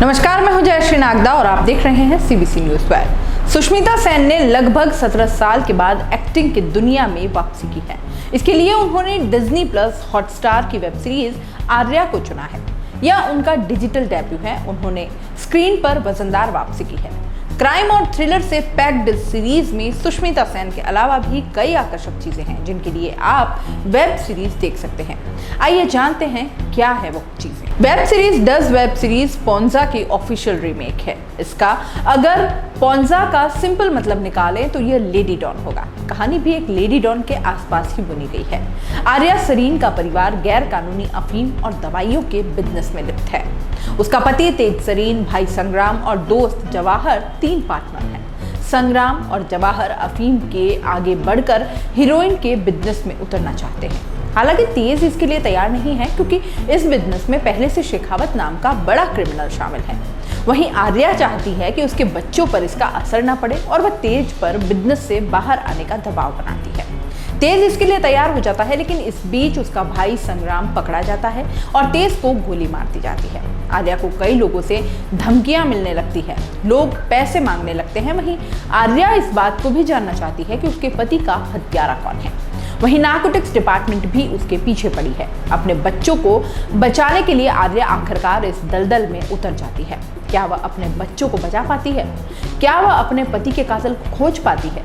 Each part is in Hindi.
नमस्कार, मैं हूं जयश्री नागदा और आप देख रहे हैं CBC news wire. Sushmita Sen ने लगभग 17 साल के बाद एक्टिंग की दुनिया में वापसी की है। इसके लिए उन्होंने डिज्नी प्लस हॉटस्टार की वेब सीरीज आर्या को चुना है। यह उनका डिजिटल डेब्यू है। उन्होंने स्क्रीन पर वजनदार वापसी की है। क्राइम और थ्रिलर से पैक्ड इस सीरीज में सुष्मिता सेन के अलावा भी कई आकर्षक चीजें हैं जिनके लिए आप वेब सीरीज देख सकते हैं। आइए जानते हैं क्या है वो चीजें। Web series does web series पोंजा की ऑफिशियल रीमेक है। इसका अगर पोंजा का सिंपल मतलब निकालें तो यह लेडी डॉन होगा। कहानी भी एक लेडी डॉन के आसपास ही बुनी गई है। आर्या सरीन का परिवार गैर कानूनी अफीम और दवाइयों के बिजनेस में लिप्त है। उसका पति तेज सरीन, भाई संग्राम और दोस्त जवाहर 3 पार्टनर हैं। संग्राम और जवाहर अफीम के आगे बढ़कर हीरोइन के बिजनेस में उतरना चाहते हैं। हालांकि तेज इसके लिए तैयार नहीं है क्योंकि इस बिजनेस में पहले से शेखावत नाम का बड़ा क्रिमिनल शामिल है। वहीं आर्या चाहती है कि उसके बच्चों पर इसका असर न पड़े और वह तेज पर बिजनेस से बाहर आने का दबाव बनाती है। तेज इसके लिए तैयार हो जाता है, लेकिन इस बीच उसका भाई संग्राम पकड़ा जाता है और तेज को गोली मार दी जाती है। आर्या को कई लोगों से धमकियां मिलने लगती है, लोग पैसे मांगने लगते हैं। वहीं आर्या इस बात को भी जानना चाहती है कि उसके पति का हत्यारा कौन है। वहीं नार्कोटिक्स डिपार्टमेंट भी उसके पीछे पड़ी है। अपने बच्चों को बचाने के लिए आर्या आखिरकार इस दलदल में उतर जाती है। क्या वह अपने बच्चों को बचा पाती है? क्या वह अपने पति के कातिल को खोज पाती है?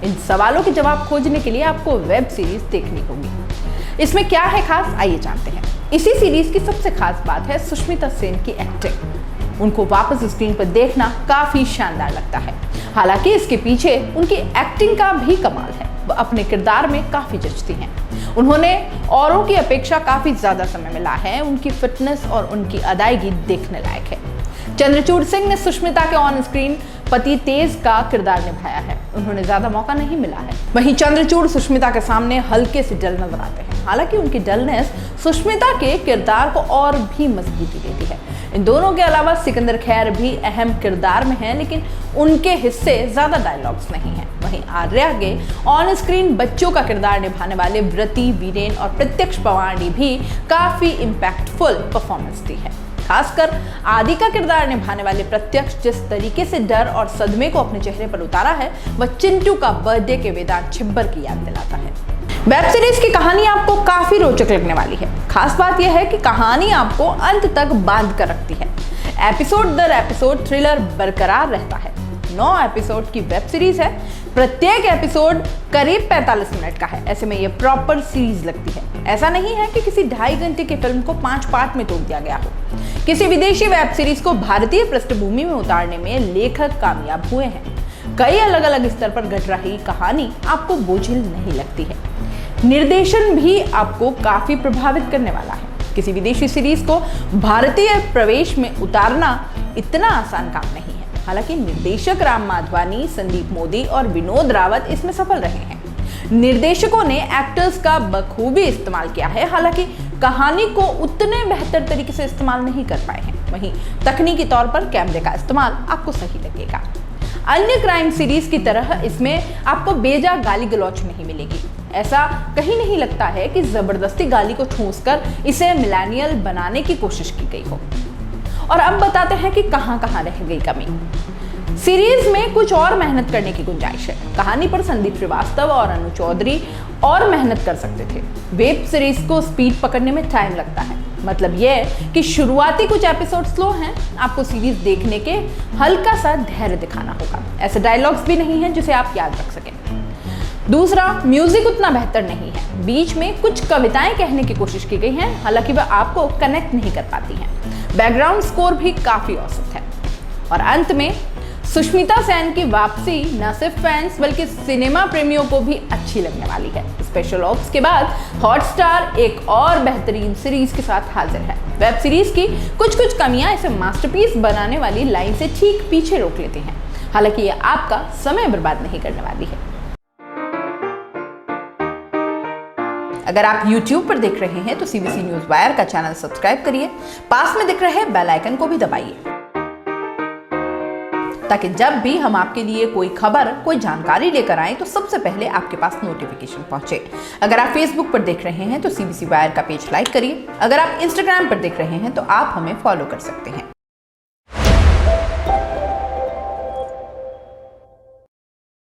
इन सवालों के जवाब खोजने के लिए आपको वेब सीरीज देखनी होगी। इसमें क्या है खास, आइए जानते हैं। इसी सीरीज की सबसे खास बात है सुष्मिता सेन की एक्टिंग। उनको वापस स्क्रीन पर देखना काफी शानदार लगता है। हालांकि इसके पीछे उनकी एक्टिंग का भी कमाल है। वह अपने किरदार में काफी जचती हैं। उन्होंने औरों की अपेक्षा काफी ज्यादा समय मिला है। उनकी फिटनेस और उनकी अदायगी देखने लायक है। चंद्रचूड़ सिंह ने सुष्मिता के ऑन स्क्रीन पति तेज का किरदार निभाया है। उन्होंने ज्यादा मौका नहीं मिला है। वहीं चंद्रचूड़ सुष्मिता के सामने हल्के से डल नजर आते हैं। हालांकि उनकी डलनेस सुष्मिता के किरदार को और भी मजबूती देती है। इन दोनों के अलावा सिकंदर खैर भी अहम किरदार में हैं, लेकिन उनके हिस्से ज्यादा डायलॉग्स नहीं हैं। वहीं आर्या के ऑन स्क्रीन बच्चों का किरदार निभाने वाले व्रती, वीरेन और प्रत्यक्ष पवार ने भी काफी इम्पैक्टफुल परफॉर्मेंस दी है। खासकर आदि का किरदार निभाने वाले प्रत्यक्ष जिस तरीके से डर और सदमे को अपने चेहरे पर उतारा है, वह चिंटू का बर्थडे के वेदांत छिब्बर की याद दिलाता है। वेब सीरीज की कहानी आपको काफी रोचक लगने वाली है। खास बात यह है कि कहानी आपको अंत तक बांध कर रखती है। एपिसोड दर एपिसोड थ्रिलर बरकरार रहता है। 9 एपिसोड की वेब सीरीज है। प्रत्येक एपिसोड करीब 45 मिनट का है। ऐसे में यह प्रॉपर सीरीज लगती है। ऐसा नहीं है कि किसी 2.5 घंटे की फिल्म को 5 पार्ट में तोड़ दिया गया हो। किसी विदेशी वेब सीरीज को भारतीय पृष्ठभूमि में उतारने में लेखक कामयाब हुए हैं। कई अलग अलग स्तर पर घट रही कहानी आपको बोझिल नहीं लगती है। निर्देशन भी आपको काफी प्रभावित करने वाला है। किसी विदेशी सीरीज को भारतीय प्रवेश में उतारना इतना आसान काम नहीं है। हालांकि निर्देशक राम माधवानी, संदीप मोदी और विनोद रावत इसमें सफल रहे हैं। निर्देशकों ने एक्टर्स का बखूबी इस्तेमाल किया है। हालांकि कहानी को उतने बेहतर तरीके से इस्तेमाल नहीं कर पाए हैं। वहीं तकनीकी तौर पर कैमरे का इस्तेमाल आपको सही लगेगा। अन्य क्राइम सीरीज की तरह इसमें आपको बेजा गाली गलौच नहीं मिलेगी। ऐसा कहीं नहीं लगता है कि जबरदस्ती गाली को ठूंसकर इसे मिलेनियल बनाने की कोशिश की गई हो। और अब बताते हैं कि कहां कहां रह गई कमी। सीरीज में कुछ और मेहनत करने की गुंजाइश है। कहानी पर संदीप श्रीवास्तव और अनु चौधरी और मेहनत कर सकते थे। वेब सीरीज को स्पीड पकड़ने में टाइम लगता है। मतलब यह कि शुरुआती कुछ एपिसोड स्लो हैं। आपको सीरीज देखने के हल्का सा धैर्य दिखाना होगा। ऐसे डायलॉग्स भी नहीं हैं जिसे आप याद रख सकें। दूसरा, म्यूजिक उतना बेहतर नहीं है। बीच में कुछ कविताएं कहने की कोशिश की गई हैं, हालांकि वह आपको कनेक्ट नहीं कर पाती हैं। बैकग्राउंड स्कोर भी काफी औसत है। और अंत में सुष्मिता सेन की वापसी न सिर्फ फैंस बल्कि सिनेमा प्रेमियों को भी अच्छी लगने वाली है। स्पेशल ऑप्स के बाद हॉटस्टार एक और बेहतरीन सीरीज के साथ हाजिर है। वेब सीरीज की कुछ कमियां इसे मास्टरपीस बनाने वाली लाइन से ठीक पीछे रोक लेती हैं। हालांकि यह आपका समय बर्बाद नहीं करने वाली है। अगर आप YouTube पर देख रहे हैं तो सीबीसी न्यूज वायर का चैनल सब्सक्राइब करिए। पास में दिख रहे बेल आइकन को भी दबाइए ताकि जब भी हम आपके लिए कोई खबर, कोई जानकारी लेकर आए तो सबसे पहले आपके पास नोटिफिकेशन पहुंचे। अगर आप फेसबुक पर देख रहे हैं तो सीबीसी वायर का पेज लाइक करिए। अगर आप इंस्टाग्राम पर देख रहे हैं तो आप हमें फॉलो कर सकते हैं।